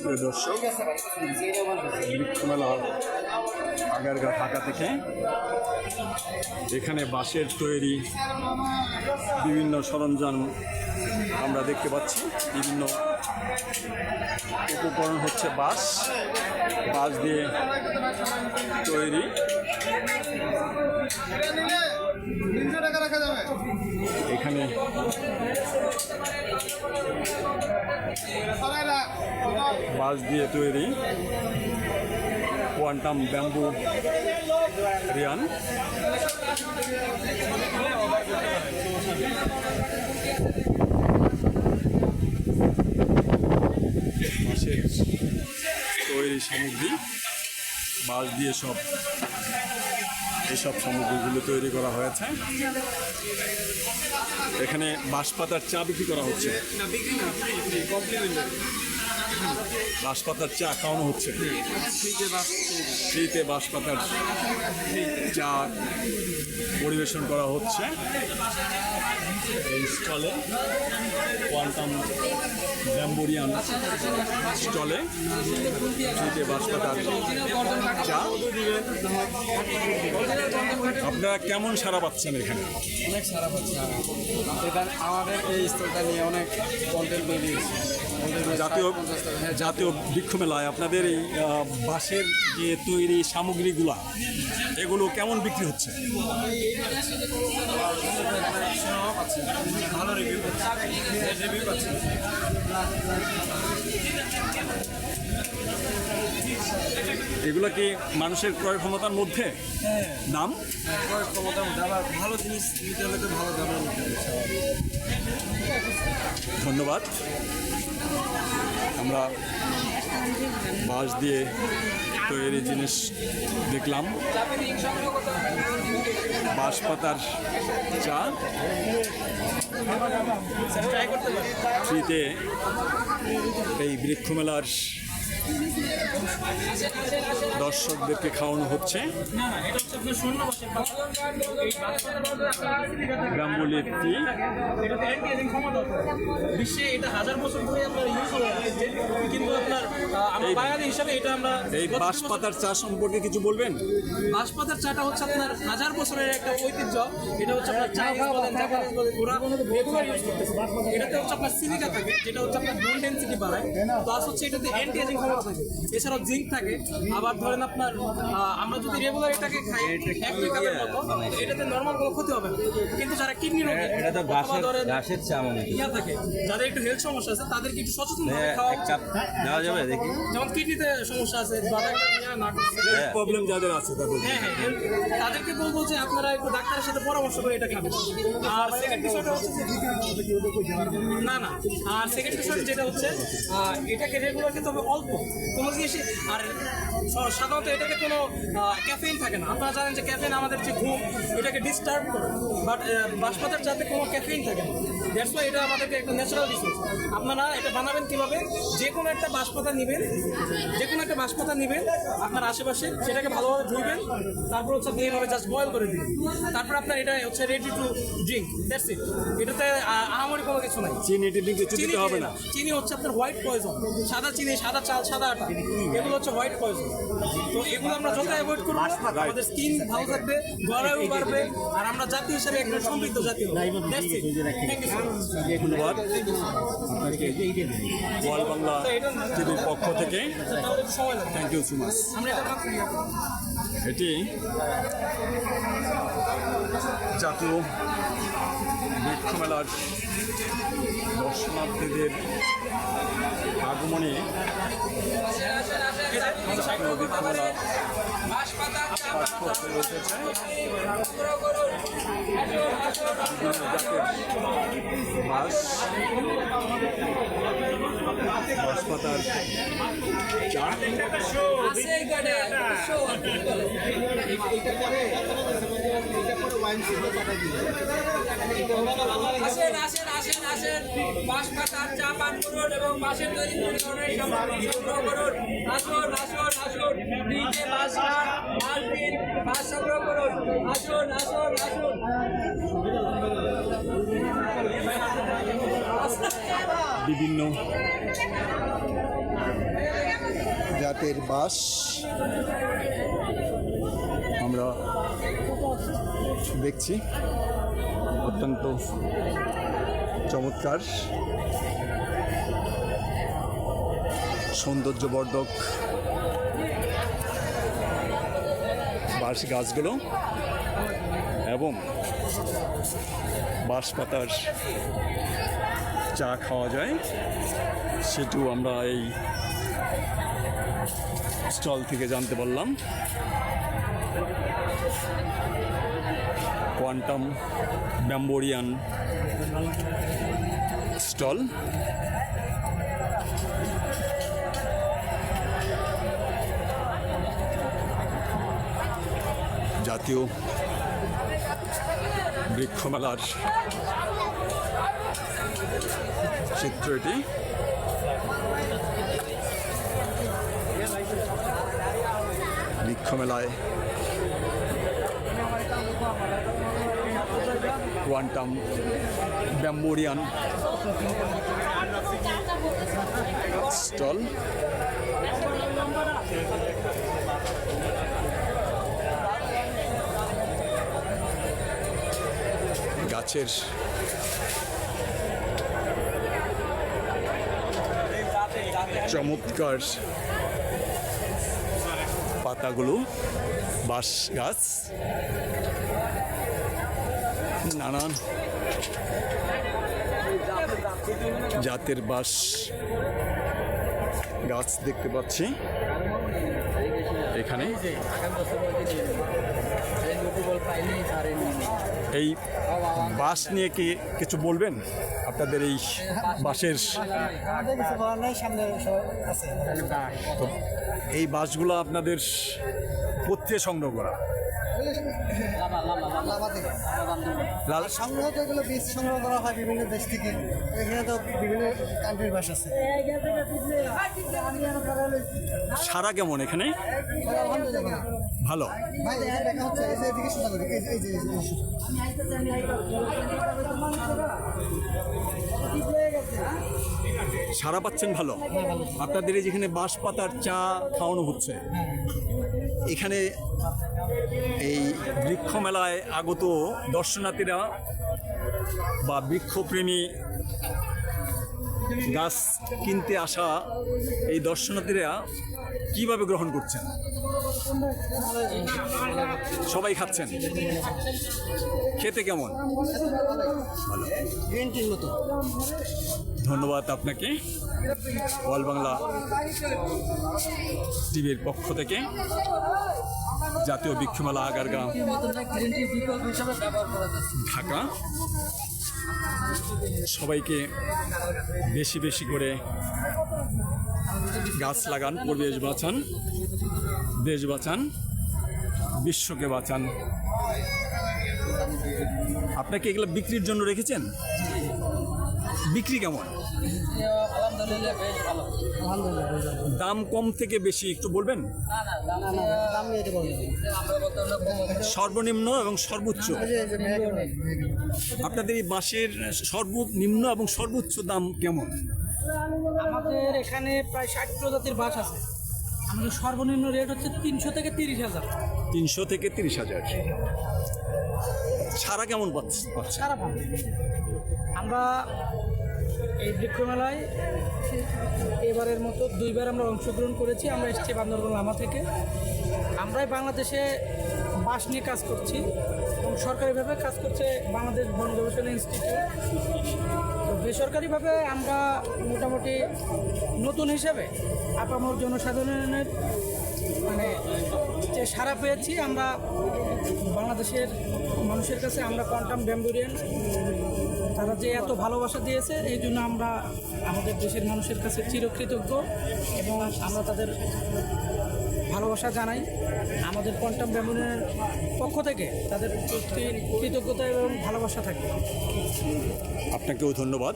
প্রিয় দর্শক, বৃক্ষমেলা আগারগাঁও ঢাকা থেকে এখানে বাঁশের তৈরি বিভিন্ন সরঞ্জাম আমরা দেখতে পাচ্ছি। বিভিন্ন উপকরণ হচ্ছে বাঁশ দিয়ে তৈরি। এখানে বাঁশ দিয়ে তৈরি কোয়ান্টাম ব্যাম্বু রিয়ান। বাঁশের তৈরি সামগ্রী, বাঁশ দিয়ে এইসব সামগ্রীগুলো তৈরি করা হয়েছে। এখানে বাঁশ পাতার চা বিক্রি করা হচ্ছে, বাঁশ পাতার চা খাওয়ানো হচ্ছে, ফ্রিতে বাঁশ পাতার চা পরিবেশন করা হচ্ছে এই স্টলে, কোয়ান্টাম ব্যাম্বোরিয়ান স্টলে ফ্রিতে বাঁশ পাতার চা। আপনারা কেমন সাড়া পাচ্ছেন এখানে? অনেক সারা পাচ্ছে। এটা আমাদের এই স্টলটা নিয়ে অনেক কন্টেন্ট বেরিয়েছে। জাতীয় বৃক্ষ মেলায় আপনাদের এই বাঁশের যে তৈরি সামগ্রীগুলা, এগুলো কেমন বিক্রি হচ্ছে? ভালো রিভিউ পাচ্ছি। এগুলো কি মানুষের ক্রয় ক্ষমতার মধ্যে? দাম ক্রয় ক্ষমতার মধ্যে, আবার ভালো জিনিস নিতে হলে তো ভালো দামে নিতে হবে। ধন্যবাদ। আমরা বাঁশ দিয়ে তৈরি জিনিস দেখলাম, বাঁশ পাতার চা ফ্রিতে এই বৃক্ষমেলার দর্শকদেরকে খাওয়ানো হচ্ছে। ব্যাম্বুলির টি। বিশ্বে এটা 1000 বছর ধরে আমরা ইউজ করে আসছি, কিন্তু আপনার আমরা বাঙালি হিসাবে এটা আমরা এই বাঁশ পাতার চা সম্পর্কে কিছু বলবেন? বাঁশ পাতার চাটা হচ্ছে আপনার 1000 বছরের একটা ঐতিহ্য। এটা হচ্ছে আপনার চাইনিজ বলেন, জাপানিজ বলেন, ওরা রেগুলার ইউজ করতেছে। এটাতে হচ্ছে আপনার সিলিকা থাকে, যেটা হচ্ছে আপনার বোন ডেনসিটি বাড়ায়, প্লাস হচ্ছে এটাতে অ্যান্টি এজিং ক্ষমতা থাকে, এছাড়াও জিঙ্ক থাকে। আবার ধরেন আপনার আমরা যদি রেগুলার এটাকে খাই 1-2 কাপের মতো, এটাতে নর্মাল কোনো ক্ষতি হবে না। কিন্তু যারা কিডনি রোগী, এটা তো ঘাসের চা মনে ইয়া থাকে, যাদের একটু হেলথ সমস্যা আছে, তাদেরকে একটু সচেতন ভাবে খাওয়া দেওয়া যাবে দেখি। যেমন কিডনিতে সমস্যা আছে, প্রবলেম যাদের আছে তাদের, তাদেরকে বলবো যে আপনারা একটু ডাক্তারের সাথে পরামর্শ করে এটা খাবেন। আর সেকেন্ড বিষয়টা হচ্ছে আর সেকেন্ড বিষয়টা যেটা হচ্ছে এটাকে রেগুলার খেতে হবে অল্প কোনো জিনিস। আর সাধারণত এটাকে কোনো ক্যাফেইন থাকে না। আপনারা জানেন যে ক্যাফেইন আমাদের যে ঘুম, এটাকে ডিস্টার্ব করে, বাট বাঁশ পাতার যাতে কোনো ক্যাফেইন থাকে না। দ্যাটস ওয়াই এটা আমাদেরকে একটা ন্যাচারাল রিসোর্স। আপনারা এটা বানাবেন কীভাবে? যে কোনো একটা বাঁশ পাতা নেবেন, আপনার আশেপাশে সেটাকে ভালোভাবে ধুইবেন, তারপর হচ্ছে আপনি এইভাবে জাস্ট বয়েল করে দিবেন, তারপর আপনার এটা হচ্ছে ready to drink. That's it. এটাতে আহামরি কোনো কিছু নাই। চিনি দিতে হবে না। চিনি হচ্ছে আপনার হোয়াইট পয়জন, সাদা চিনি, সাদা চাল, সাদা আটা, এগুলো হচ্ছে হোয়াইট পয়জন। তো এগুলো আমরা যত অ্যাভয়েড করবো আমাদের স্কিন ভালো থাকবে, গলায়ও বাড়বে, আর আমরা জাতি হিসাবে একজন সমৃদ্ধ জাতি হবে। ধন্যবাদ আপনাকে ওয়াল বাংলা টিভির পক্ষ থেকে। Thank you so much. এটি জাতীয় বৃক্ষমেলার দর্শনার্থীদের আগমনে জাতীয় বৃক্ষমেলা বাঁশ পাতার চা। আসেন বাঁশ পাতার চা পান করুন এবং বাঁশের তৈরি ধরনের সামগ্রী সংগ্রহ করুন। আসুন ফ্রিতে বাঁশ খান, বাঁশ দিন, বাঁশ সংগ্রহ করুন। আসুন। বিভিন্ন জাতের বাঁশ আমরা দেখছি, অত্যন্ত চমৎকার, সৌন্দর্যবর্ধক বাঁশ গাছগুলো এবং বাঁশ পাতার চা খাওয়া যায়, সেটিও আমরা এই স্টল থেকে জানতে পারলাম। কোয়ান্টাম ব্যাম্বোরিয়ান স্টল। জাতীয় বৃক্ষমেলার চিত্র এটি। বৃক্ষমেলায় কোয়ান্টাম ব্যাম্বোরিয়ান স্টল। গাছের চমৎকার পাতাগুলো, বাঁশ গাছ, নানান জাতের বাঁশ গাছ দেখতে পাচ্ছি এখানে। এই বাঁশ নিয়ে কি কিছু বলবেন? আপনাদের এই বাঁশের তো এই বাঁশগুলো আপনাদের কোথেকে সংগ্রহ করা? লাল সংগ্রহ তো এগুলো বীজ সংগ্রহ করা হয় বিভিন্ন দেশ থেকে। এখানে তো বিভিন্ন কান্ট্রির ভাষা আছে। সারা কেমন এখানে? ভালো। ভাই এই যে দেখা হচ্ছে, এই যে এদিকে সোজা করে, এই যে সারা পাচ্ছেন ভালো? আপনাদের এই যেখানে বাঁশ পাতার চা খাওয়ানো হচ্ছে, এখানে এই বৃক্ষ মেলায় আগত দর্শনার্থীরা বা বৃক্ষপ্রেমী গাছ কিনতে আসা এই দর্শনার্থীরা কিভাবে গ্রহণ করছেন? সবাই খাচ্ছেন? খেতে কেমন? গ্রিন টির মতো। ধন্যবাদ আপনাকে ওয়াল বাংলা টিভির পক্ষ থেকে। জাতীয় বৃক্ষমেলা আগারগাঁও, ঢাকা। সবাইকে বেশি বেশি করে গাছ লাগান, পরিবেশ বাঁচান, দেশ বাঁচান, বিশ্বকে বাঁচান। আপনাকে এগুলো বিক্রির জন্য রেখেছেন? বিক্রি কেমন? আলহামদুলিল্লাহ বেশ ভালো। দাম কম থেকে বেশি একটু বলবেন? দাম নিয়ে এটা বলবো। সর্বনিম্ন এবং সর্বোচ্চ আপনাদের এই বাঁশের সর্বনিম্ন এবং সর্বোচ্চ দাম কেমন? আমাদের এখানে প্রায় 60 প্রজাতির বাঁশ আছে। আমাদের সর্বনিম্ন রেট হচ্ছে 300 থেকে 30,000। 300 থেকে 30,000। সারা কেমন পাচ্ছে? সারা পাবো। আমরা এই বৃক্ষমেলায় এবারের মতো 2বার আমরা অংশগ্রহণ করেছি। আমরা এসেছি বান্দরবান লামা থেকে। আমরাই বাংলাদেশে বাঁশ নিয়ে কাজ করছি এবং সরকারিভাবে কাজ করছে বাংলাদেশ বন গবেষণা ইনস্টিটিউট। তো বেসরকারিভাবে আমরা মোটামুটি নতুন হিসাবে আপামর জনসাধারণের মানে যে সাড়া পেয়েছি, আমরা বাংলাদেশের মানুষের কাছে আমরা কোয়ান্টাম ব্যাম্বোরিয়ান তারা যে এত ভালোবাসা দিয়েছে, এই জন্য আমরা আমাদের দেশের মানুষের কাছে চিরকৃতজ্ঞ এবং আমরা তাদের ভালোবাসা জানাই। আমাদের কোয়ান্টাম ব্যাম্বোরিয়ানের পক্ষ থেকে তাদের প্রতি কৃতজ্ঞতা এবং ভালোবাসা থাকে। আপনাকেও ধন্যবাদ।